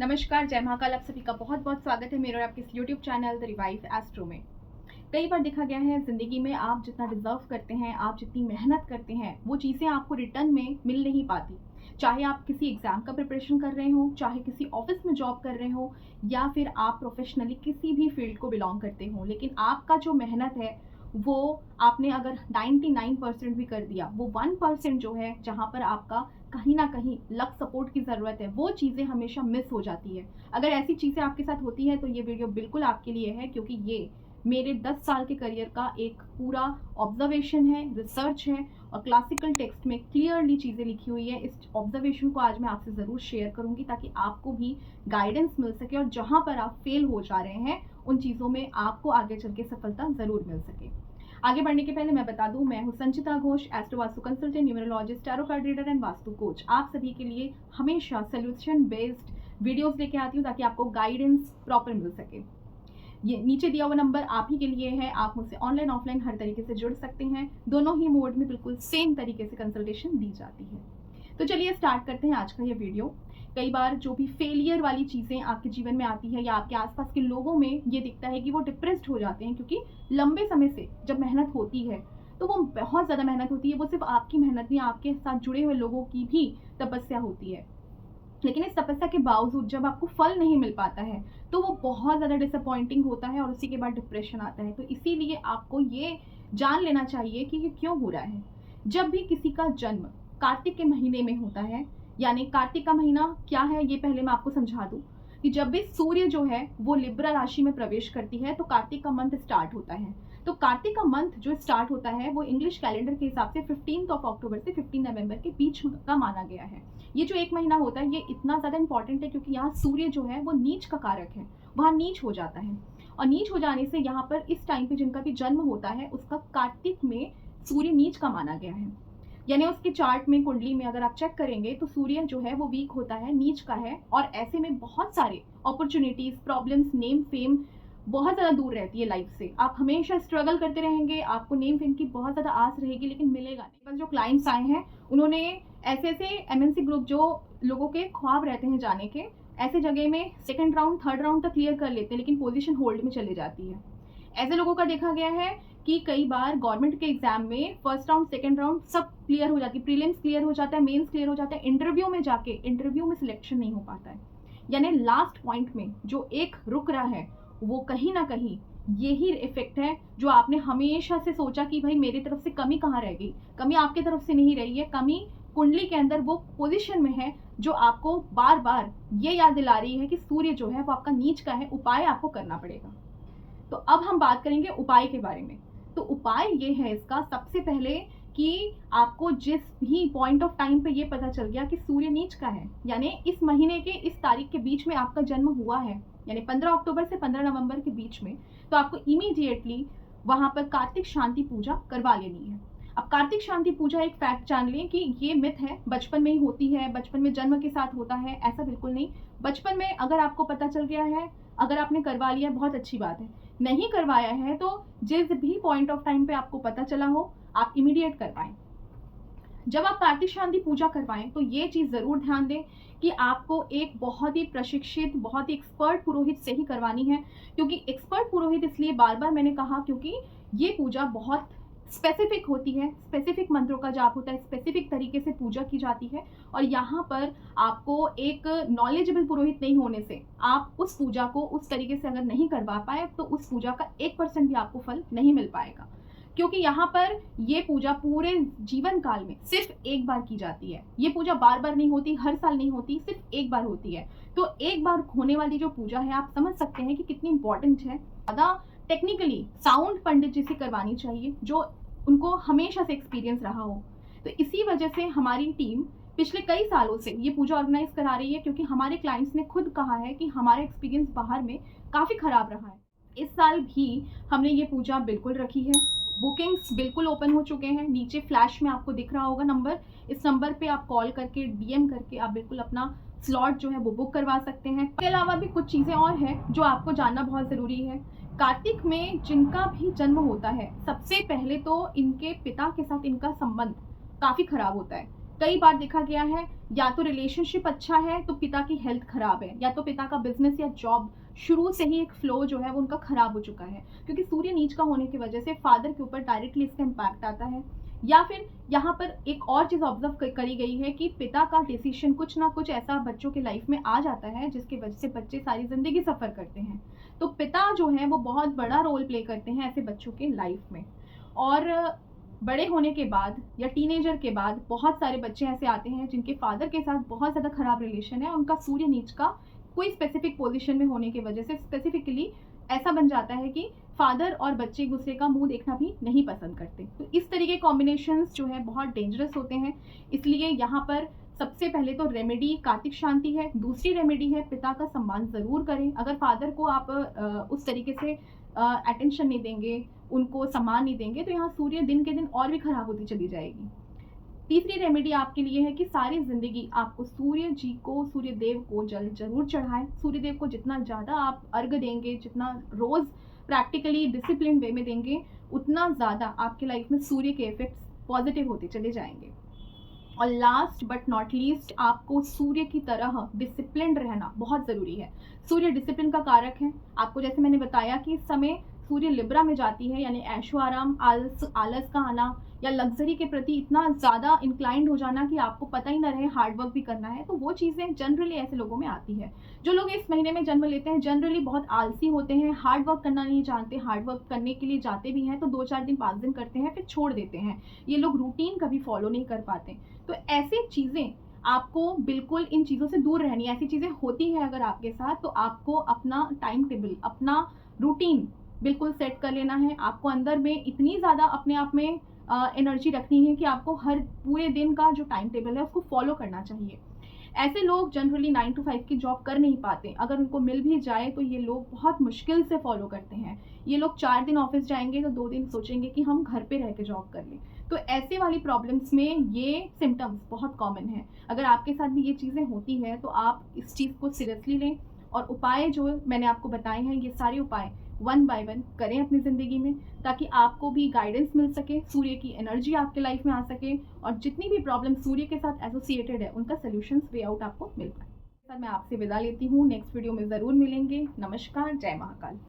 नमस्कार, जय महाकाल। आप सभी का बहुत बहुत स्वागत है मेरे और आपके इस YouTube channel the revive astro में। कई बार देखा गया है ज़िंदगी में आप जितना डिज़र्व करते हैं, आप जितनी मेहनत करते हैं, वो चीज़ें आपको रिटर्न में मिल नहीं पाती। चाहे आप किसी एग्ज़ाम का प्रिपरेशन कर रहे हो, चाहे किसी ऑफिस में जॉब कर रहे हो, या फिर आप प्रोफेशनली किसी भी फील्ड को बिलोंग करते हो, लेकिन आपका जो मेहनत है वो आपने अगर 99% भी कर दिया, वो 1% जो है जहाँ पर आपका कहीं ना कहीं लक सपोर्ट की ज़रूरत है, वो चीज़ें हमेशा मिस हो जाती है। अगर ऐसी चीज़ें आपके साथ होती हैं तो ये वीडियो बिल्कुल आपके लिए है, क्योंकि ये मेरे 10 साल के करियर का एक पूरा ऑब्जर्वेशन है, रिसर्च है, और क्लासिकल टेक्स्ट में क्लियरली चीज़ें लिखी हुई है। इस ऑब्जर्वेशन को आज मैं आपसे ज़रूर शेयर करूंगी ताकि आपको भी गाइडेंस मिल सके, और जहाँ पर आप फेल हो जा रहे हैं उन चीज़ों में आपको आगे चल के सफलता ज़रूर मिल सके। आगे बढ़ने के पहले मैं बता दूं, मैं हूं Sanchita Ghosh, astro vastu consultant, numerologist, tarot card reader and vastu coach. आप सभी के लिए हमेशा सोल्यूशन बेस्ड वीडियोस लेके आती हूँ ताकि आपको गाइडेंस प्रॉपर मिल सके। ये नीचे दिया हुआ नंबर आप ही के लिए है। आप मुझसे ऑनलाइन ऑफलाइन हर तरीके से जुड़ सकते हैं। दोनों ही मोड में बिल्कुल सेम तरीके से कंसल्टेशन दी जाती है। तो चलिए स्टार्ट करते हैं आज का ये वीडियो। कई बार जो भी फेलियर वाली चीज़ें आपके जीवन में आती है या आपके आसपास के लोगों में ये दिखता है कि वो डिप्रेस्ड हो जाते हैं, क्योंकि लंबे समय से जब मेहनत होती है तो वो बहुत ज़्यादा मेहनत होती है। वो सिर्फ आपकी मेहनत नहीं, आपके साथ जुड़े हुए लोगों की भी तपस्या होती है। लेकिन इस तपस्या के बावजूद जब आपको फल नहीं मिल पाता है तो वो बहुत ज़्यादा डिसअपॉइंटिंग होता है, और उसी के बाद डिप्रेशन आता है। तो इसीलिए आपको ये जान लेना चाहिए कि ये क्यों हो रहा है। जब भी किसी का जन्म कार्तिक के महीने में होता है, यानी कार्तिक का महीना क्या है ये पहले मैं आपको समझा दूं, कि जब भी सूर्य जो है वो लिब्रा राशि में प्रवेश करती है तो कार्तिक का मंथ स्टार्ट होता है। तो कार्तिक का मंथ जो स्टार्ट होता है वो इंग्लिश कैलेंडर के हिसाब से 15 अक्टूबर से 15 नवंबर के बीच का माना गया है। ये जो एक महीना होता है ये इतना ज़्यादा इंपॉर्टेंट है क्योंकि यहाँ सूर्य जो है वो नीच का कारक है, वहाँ नीच हो जाता है। और नीच हो जाने से यहाँ पर इस टाइम पे जिनका भी जन्म होता है उसका कार्तिक में सूर्य नीच का माना गया है। यानी उसके चार्ट में, कुंडली में अगर आप चेक करेंगे तो सूर्य जो है वो वीक होता है, नीच का है, और ऐसे में बहुत सारे अपॉर्चुनिटीज, प्रॉब्लम्स, नेम फेम बहुत ज़्यादा दूर रहती है लाइफ से। आप हमेशा स्ट्रगल करते रहेंगे, आपको नेम फेम की बहुत ज़्यादा आस रहेगी लेकिन मिलेगा नहीं। बस जो क्लाइंट्स आए हैं उन्होंने ऐसे ऐसे एमएनसी ग्रुप जो लोगों के ख्वाब रहते हैं जाने के, ऐसे जगह में सेकंड राउंड थर्ड राउंड तक क्लियर कर लेते हैं लेकिन पोजीशन होल्ड में चली जाती है। ऐसे लोगों का देखा गया है कि कई बार गवर्नमेंट के एग्जाम में फर्स्ट राउंड सेकंड राउंड सब क्लियर हो जाती है, प्रीलिम्स क्लियर हो जाता है, मेंस क्लियर हो जाता है, इंटरव्यू में जाके इंटरव्यू में सिलेक्शन नहीं हो पाता है। यानी लास्ट पॉइंट में जो एक रुक रहा है वो कहीं ना कहीं यही इफेक्ट है जो आपने हमेशा से सोचा कि भाई मेरी तरफ से कमी कहाँ रह गई। कमी आपकी तरफ से नहीं रही है, कमी कुंडली के अंदर वो पोजीशन में है जो आपको बार बार ये याद दिला रही है कि सूर्य जो है वो आपका नीच का है, उपाय आपको करना पड़ेगा। तो अब हम बात करेंगे उपाय के बारे में। तो उपाय ये है इसका, सबसे पहले कि आपको जिस भी पॉइंट ऑफ टाइम पे ये पता चल गया कि सूर्य नीच का है, यानी इस महीने के इस तारीख के बीच में आपका जन्म हुआ है, यानी 15 अक्टूबर से 15 नवंबर के बीच में, तो आपको इमीडिएटली वहां पर कार्तिक शांति पूजा करवा लेनी है। अब कार्तिक शांति पूजा एक फैक्ट जान लें कि ये मिथ है, बचपन में ही होती है, बचपन में जन्म के साथ होता है, ऐसा बिल्कुल नहीं। बचपन में अगर आपको पता चल गया है, अगर आपने करवा लिया, बहुत अच्छी बात है। नहीं करवाया है तो जिस भी पॉइंट ऑफ टाइम पे आपको पता चला हो आप इमीडिएट करवाएं। जब आप कार्तिक शांति पूजा करवाएं तो ये चीज़ ज़रूर ध्यान दें कि आपको एक बहुत ही प्रशिक्षित, बहुत ही एक्सपर्ट पुरोहित से ही करवानी है। क्योंकि एक्सपर्ट पुरोहित इसलिए बार बार मैंने कहा क्योंकि ये पूजा बहुत स्पेसिफिक होती है, स्पेसिफिक मंत्रों का जाप होता है, स्पेसिफिक तरीके से पूजा की जाती है। और यहाँ पर आपको एक नॉलेजेबल पुरोहित नहीं होने से आप उस पूजा को उस तरीके से अगर नहीं करवा पाए तो उस पूजा का 1% भी आपको फल नहीं मिल पाएगा। क्योंकि यहाँ पर ये पूजा पूरे जीवन काल में सिर्फ एक बार की जाती है। ये पूजा बार बार नहीं होती, हर साल नहीं होती, सिर्फ एक बार होती है। तो एक बार होने वाली जो पूजा है आप समझ सकते हैं कि कितनी इंपॉर्टेंट है। ज़्यादा टेक्निकली साउंड पंडित जी से करवानी चाहिए जो उनको हमेशा से एक्सपीरियंस रहा हो। तो इसी वजह से हमारी टीम पिछले कई सालों से ये पूजा ऑर्गेनाइज करा रही है, क्योंकि हमारे क्लाइंट्स ने खुद कहा है कि हमारा एक्सपीरियंस बाहर में काफ़ी ख़राब रहा है। इस साल भी हमने ये पूजा बिल्कुल रखी है। बुकिंग्स बिल्कुल ओपन हो चुके हैं, नीचे फ्लैश में आपको दिख रहा होगा नंबर, इस नंबर पे आप कॉल करके, डीएम करके आप बिल्कुल अपना स्लॉट जो है वो बुक करवा सकते हैं। इसके अलावा भी कुछ चीज़ें और हैं जो आपको जानना बहुत ज़रूरी है। कार्तिक में जिनका भी जन्म होता है सबसे पहले तो इनके पिता के साथ इनका संबंध काफ़ी खराब होता है। कई बार देखा गया है या तो रिलेशनशिप अच्छा है तो पिता की हेल्थ खराब है, या तो पिता का बिजनेस या जॉब शुरू से ही एक फ्लो जो है वो उनका खराब हो चुका है, क्योंकि सूर्य नीच का होने की वजह से फादर के ऊपर डायरेक्टली इसका इम्पैक्ट आता है। या फिर यहाँ पर एक और चीज़ ऑब्जर्व करी गई है कि पिता का डिसीजन कुछ ना कुछ ऐसा बच्चों के लाइफ में आ जाता है जिसकी वजह से बच्चे सारी ज़िंदगी सफ़र करते हैं। तो पिता जो है वो बहुत बड़ा रोल प्ले करते हैं ऐसे बच्चों के लाइफ में। और बड़े होने के बाद या टीनेजर के बाद बहुत सारे बच्चे ऐसे आते हैं जिनके फादर के साथ बहुत ज़्यादा ख़राब रिलेशन है, उनका सूर्य नीच का कोई स्पेसिफिक पोजीशन में होने की वजह से स्पेसिफिकली ऐसा बन जाता है कि फादर और बच्चे एक दूसरे का मुंह देखना भी नहीं पसंद करते। तो इस तरीके कॉम्बिनेशंस जो है बहुत डेंजरस होते हैं। इसलिए यहाँ पर सबसे पहले तो रेमेडी कार्तिक शांति है, दूसरी रेमेडी है पिता का सम्मान ज़रूर करें। अगर फादर को आप उस तरीके से अटेंशन नहीं देंगे, उनको सम्मान नहीं देंगे, तो यहाँ सूर्य दिन के दिन और भी खराब होती चली जाएगी। तीसरी रेमेडी आपके लिए है कि सारी ज़िंदगी आपको सूर्य जी को, सूर्य देव को जल जरूर चढ़ाएं। सूर्य देव को जितना ज़्यादा आप अर्घ देंगे, जितना रोज़ प्रैक्टिकली डिसिप्लिन वे में देंगे, उतना ज़्यादा आपके लाइफ में सूर्य के इफेक्ट्स पॉजिटिव होते चले जाएंगे। और लास्ट बट नॉट लीस्ट, आपको सूर्य की तरह डिसिप्लिन रहना बहुत ज़रूरी है। सूर्य डिसिप्लिन का कारक है। आपको जैसे मैंने बताया कि इस समय सूर्य लिब्रा में जाती है, यानी ऐशो आराम, आलस का आना या लग्जरी के प्रति इतना ज़्यादा इंक्लाइंड हो जाना कि आपको पता ही ना रहे हार्ड वर्क भी करना है। तो वो चीज़ें जनरली ऐसे लोगों में आती है। जो लोग इस महीने में जन्म लेते हैं जनरली बहुत आलसी होते हैं, हार्ड वर्क करना नहीं जानते। हार्ड वर्क करने के लिए जाते भी हैं तो 2-4 दिन 5 दिन करते हैं, फिर छोड़ देते हैं। ये लोग रूटीन कभी फॉलो नहीं कर पाते। तो ऐसी चीज़ें आपको बिल्कुल इन चीज़ों से दूर रहनी है। ऐसी चीज़ें होती हैं अगर आपके साथ, तो आपको अपना टाइम टेबल, अपना रूटीन बिल्कुल सेट कर लेना है। आपको अंदर में इतनी ज़्यादा अपने आप में एनर्जी रखनी है कि आपको हर पूरे दिन का जो टाइम टेबल है उसको फॉलो करना चाहिए। ऐसे लोग जनरली 9 to 5 की जॉब कर नहीं पाते। अगर उनको मिल भी जाए तो ये लोग बहुत मुश्किल से फॉलो करते हैं। ये लोग 4 दिन ऑफिस जाएंगे तो 2 दिन सोचेंगे कि हम घर पे रह के जॉब कर लें। तो ऐसे वाली प्रॉब्लम्स में ये सिम्टम्स बहुत कॉमन है। अगर आपके साथ भी ये चीज़ें होती हैं तो आप इस चीज़ को सीरियसली लें, और उपाय जो मैंने आपको बताए हैं ये सारे उपाय 1 by 1 करें अपनी ज़िंदगी में, ताकि आपको भी गाइडेंस मिल सके, सूर्य की एनर्जी आपके लाइफ में आ सके, और जितनी भी प्रॉब्लम सूर्य के साथ एसोसिएटेड है उनका सोल्यूशंस वे आउट आपको मिल पाए। सर मैं आपसे विदा लेती हूँ, नेक्स्ट वीडियो में ज़रूर मिलेंगे। नमस्कार, जय महाकाल।